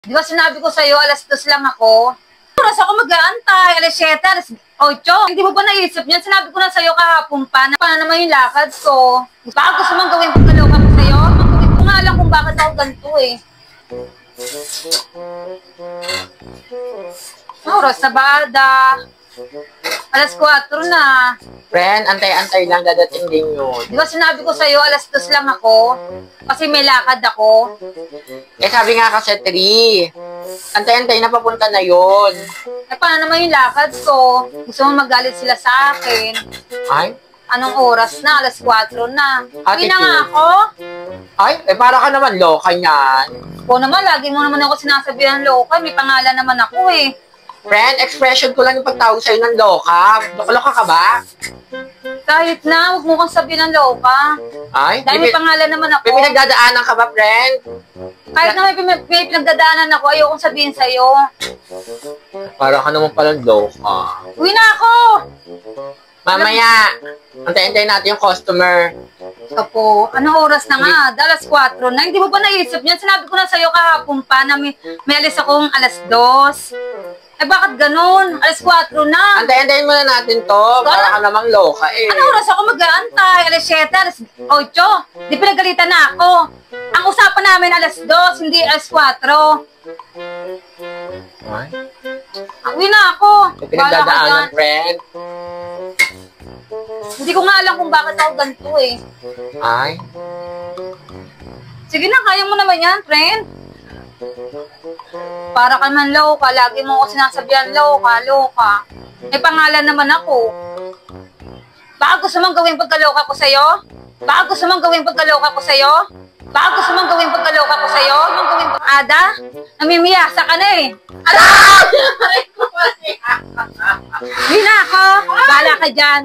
Di ba sinabi ko sa'yo, alas 2 lang ako? Oras ako mag-aantay, alas 7, alas 8. Hindi mo ba naisip niyan? Sinabi ko na sa'yo kahapon pa na paano naman yung lakad ko. Baka gusto mong gawin pagkaloka ko sa'yo? Hindi ko nga alam kung bakit ako ganito eh. Oras na ba, Ada? Alas 4 na. Friend, antay-antay lang, dadating din yun. Di ba sinabi ko sa'yo, alas 2 lang ako? Kasi may lakad ako. Eh, sabi nga kasi 3. Antay-antay na papunta na yun. Eh, paano naman yung lakad ko? Gusto mo magalit sila sa akin? Ay? Anong oras na? Alas 4 na. Uwi na nga Attitude. ako. Ay, eh para ka naman loka niyan. Oo naman, lagi mo naman ako sinasabihan loka. May pangalan naman ako eh. Friend, expression ko lang yung pagtawag sa'yo ng loka. Loka ka ba? Kahit na, huwag mo kang sabihin ng loka. Ay? Dahil may pangalan naman ako. May pinagdadaanan ka ba, friend? Kahit na may pinagdadaanan ako, ayokong sabihin sa'yo. Para ka naman palang loka. Uwi na ako! Mamaya, antay-antay natin yung customer. Kapo, anong oras na nga? Alas 4 na. Hindi mo ba naisip niyan? Sinabi ko na sa'yo kahapon pa na may alis akong alas 2. Eh bakit ganun? Alas 4 na. Antay-antayin muna natin to. Para ka namang loka eh. Anong oras ako mag-aantay? Alas 7, alas 8. Di pinagalitan na ako. Ang usapan namin alas 2, hindi alas 4. Ay? Uwi na ako. May pinagdadaanan, friend. Hindi ko nga alam kung bakit ako ganito eh. Ay? Sige na, kaya mo naman yan, friend. Para ka man loka, lagi mo ako sinasabihan loka, loka. May pangalan naman ako. Baka gusto mong gawin pagkaloka ko sa'yo? Baka gusto mong gawin pagkaloka ko sa'yo? Baka gusto mong gawin pagkaloka ko sa'yo? Mong gawin Ada? Namimiyasa ka na eh. Ala! Hindi na ako. Bala ka dyan.